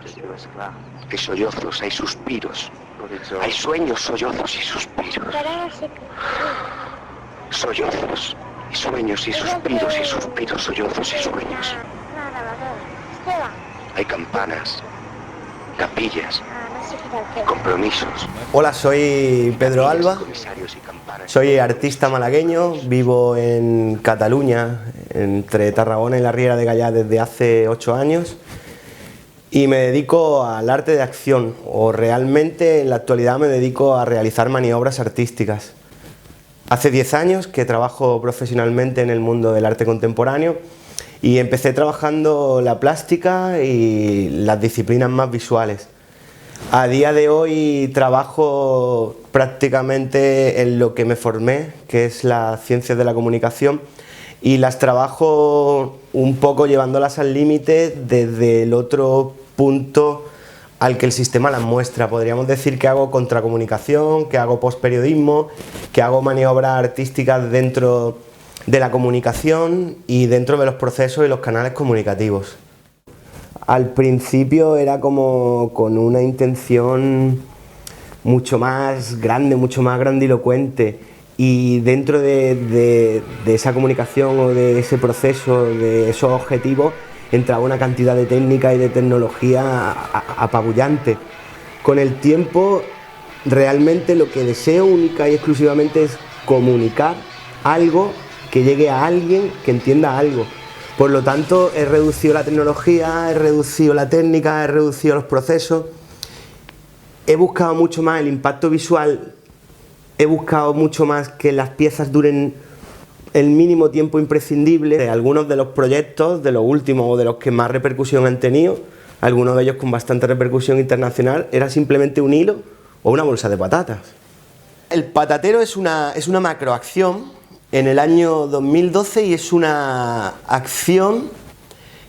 Hay sollozos, hay suspiros, hay sueños, sollozos y suspiros. Sollozos, y sueños, y suspiros, y suspiros, sollozos y sueños. Hay campanas, capillas, compromisos. Hola, soy Pedro Alba, soy artista malagueño, vivo en Cataluña, entre Tarragona y la Riera de Gaià desde hace 8 años y me dedico al arte de acción, o realmente en la actualidad me dedico a realizar maniobras artísticas. Hace 10 años que trabajo profesionalmente en el mundo del arte contemporáneo y empecé trabajando la plástica y las disciplinas más visuales. A día de hoy trabajo prácticamente en lo que me formé, que es las ciencias de la comunicación, y las trabajo un poco llevándolas al límite desde el otro punto al que el sistema las muestra. Podríamos decir que hago contracomunicación, que hago postperiodismo, que hago maniobras artísticas dentro de la comunicación y dentro de los procesos y los canales comunicativos. Al principio era como con una intención mucho más grande, mucho más grandilocuente, y dentro de esa comunicación o de ese proceso, de esos objetivos, entraba una cantidad de técnica y de tecnología apabullante. Con el tiempo, realmente lo que deseo única y exclusivamente es comunicar algo que llegue a alguien que entienda algo. Por lo tanto, he reducido la tecnología, he reducido la técnica, he reducido los procesos, he buscado mucho más el impacto visual, he buscado mucho más que las piezas duren el mínimo tiempo imprescindible. De algunos de los proyectos, de los últimos o de los que más repercusión han tenido, algunos de ellos con bastante repercusión internacional, era simplemente un hilo o una bolsa de patatas. El patatero es una macroacción en el año 2012 y es una acción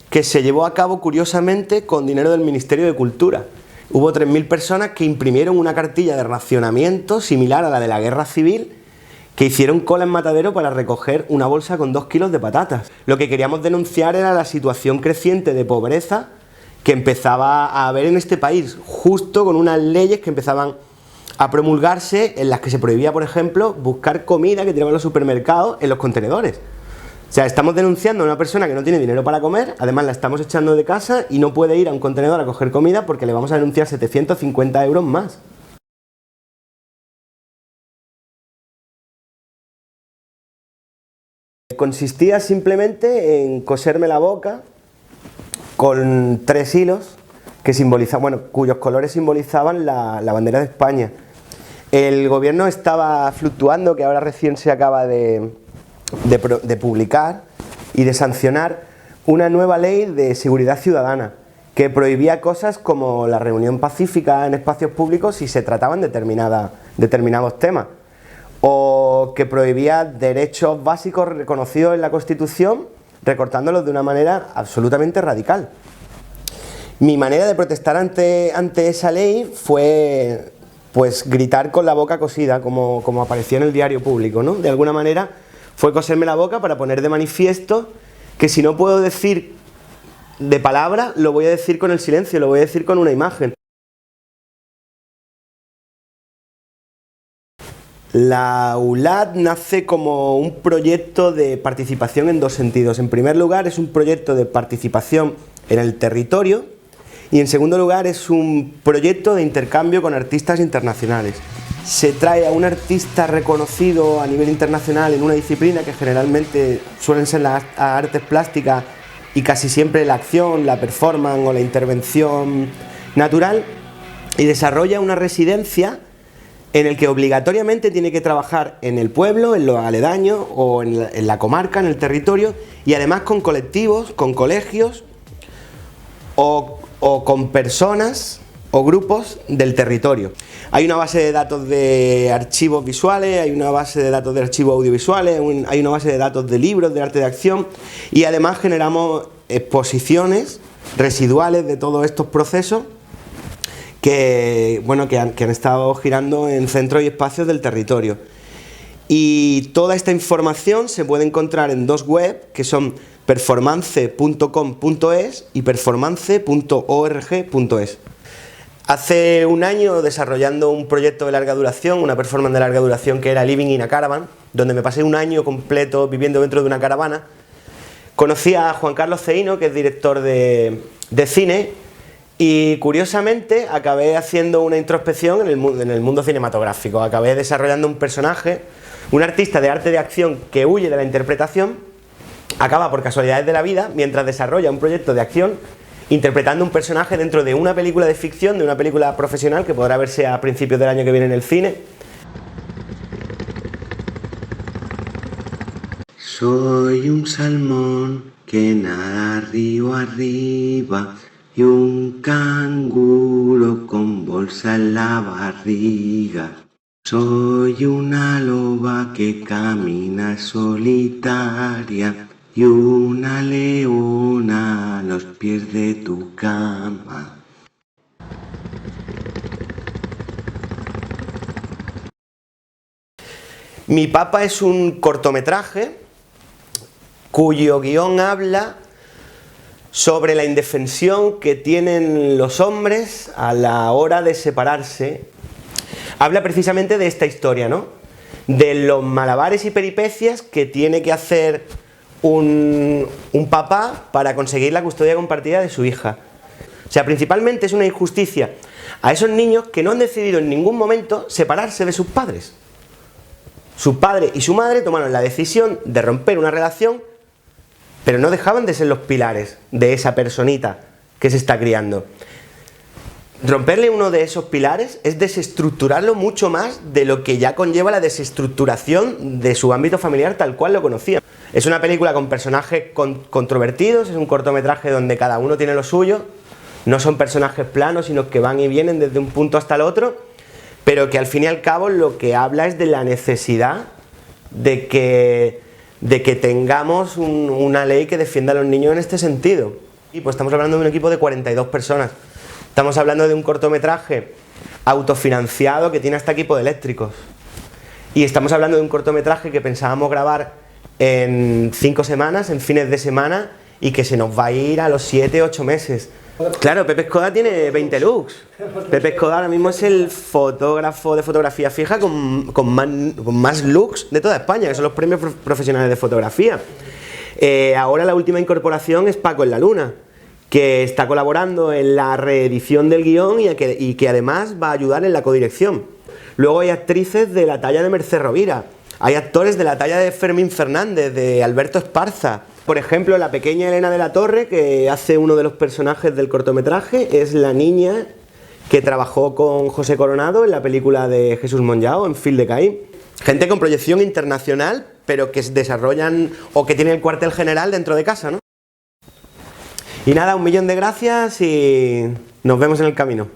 que se llevó a cabo curiosamente con dinero del Ministerio de Cultura. Hubo 3.000 personas que imprimieron una cartilla de racionamiento similar a la de la Guerra Civil, que hicieron cola en Matadero para recoger una bolsa con 2 kilos de patatas. Lo que queríamos denunciar era la situación creciente de pobreza que empezaba a haber en este país, justo con unas leyes que empezaban a promulgarse en las que se prohibía, por ejemplo, buscar comida que tiraban los supermercados en los contenedores. O sea, estamos denunciando a una persona que no tiene dinero para comer, además la estamos echando de casa y no puede ir a un contenedor a coger comida porque le vamos a denunciar 750 euros más. Consistía simplemente en coserme la boca con 3 hilos que simbolizaban, bueno, cuyos colores simbolizaban la bandera de España. El gobierno estaba fluctuando, que ahora recién se acaba de publicar y de sancionar una nueva ley de seguridad ciudadana que prohibía cosas como la reunión pacífica en espacios públicos si se trataban determinados temas, o que prohibía derechos básicos reconocidos en la Constitución, recortándolos de una manera absolutamente radical. Mi manera de protestar ante esa ley fue pues gritar con la boca cosida, como apareció en el diario público, ¿no? De alguna manera fue coserme la boca para poner de manifiesto que si no puedo decir de palabra, lo voy a decir con el silencio, lo voy a decir con una imagen. La ULAD nace como un proyecto de participación en 2 sentidos. En primer lugar, es un proyecto de participación en el territorio, y en segundo lugar es un proyecto de intercambio con artistas internacionales. Se trae a un artista reconocido a nivel internacional en una disciplina que generalmente suelen ser las artes plásticas y casi siempre la acción, la performance o la intervención natural, y desarrolla una residencia en el que obligatoriamente tiene que trabajar en el pueblo, en los aledaños o en la comarca, en el territorio, y además con colectivos, con colegios o con personas o grupos del territorio. Hay una base de datos de archivos visuales, hay una base de datos de archivos audiovisuales, hay una base de datos de libros de arte de acción, y además generamos exposiciones residuales de todos estos procesos que han estado girando en centros y espacios del territorio. Y toda esta información se puede encontrar en 2 webs que son performance.com.es y performance.org.es. Hace un año, desarrollando un proyecto de larga duración, una performance de larga duración que era Living in a Caravan, donde me pasé un año completo viviendo dentro de una caravana, conocí a Juan Carlos Ceíno, que es director de cine, y curiosamente acabé haciendo una introspección en el mundo cinematográfico. Acabé desarrollando un personaje, un artista de arte de acción que huye de la interpretación, acaba por casualidades de la vida, mientras desarrolla un proyecto de acción, interpretando un personaje dentro de una película de ficción, de una película profesional que podrá verse a principios del año que viene en el cine. Soy un salmón que nada río arriba y un canguro con bolsa en la barriga. Soy una loba que camina solitaria y una leona a los pies de tu cama. Mi Papa es un cortometraje cuyo guión habla sobre la indefensión que tienen los hombres a la hora de separarse. Habla precisamente de esta historia, ¿no? De los malabares y peripecias que tiene que hacer un papá para conseguir la custodia compartida de su hija. O sea, principalmente es una injusticia a esos niños que no han decidido en ningún momento separarse de sus padres. Su padre y su madre tomaron la decisión de romper una relación, pero no dejaban de ser los pilares de esa personita que se está criando. Romperle uno de esos pilares es desestructurarlo mucho más de lo que ya conlleva la desestructuración de su ámbito familiar tal cual lo conocía. Es una película con personajes controvertidos, es un cortometraje donde cada uno tiene lo suyo, no son personajes planos, sino que van y vienen desde un punto hasta el otro, pero que al fin y al cabo lo que habla es de la necesidad de que tengamos una ley que defienda a los niños en este sentido. Y pues estamos hablando de un equipo de 42 personas. Estamos hablando de un cortometraje autofinanciado que tiene hasta equipo de eléctricos. Y estamos hablando de un cortometraje que pensábamos grabar en 5 semanas, en fines de semana, y que se nos va a ir a los 7, 8 meses. Claro, Pepe Escoda tiene 20 looks. Pepe Escoda ahora mismo es el fotógrafo de fotografía fija con más looks de toda España, que son los premios profesionales de fotografía. Ahora la última incorporación es Paco en la Luna, que está colaborando en la reedición del guión y que además va a ayudar en la codirección. Luego hay actrices de la talla de Mercè Rovira, hay actores de la talla de Fermín Fernández, de Alberto Esparza. Por ejemplo, la pequeña Elena de la Torre, que hace uno de los personajes del cortometraje, es la niña que trabajó con José Coronado en la película de Jesús Monllao, en Fil de Caín. Gente con proyección internacional, pero que desarrollan o que tienen el cuartel general dentro de casa, ¿no? Y nada, 1.000.000 de gracias y nos vemos en el camino.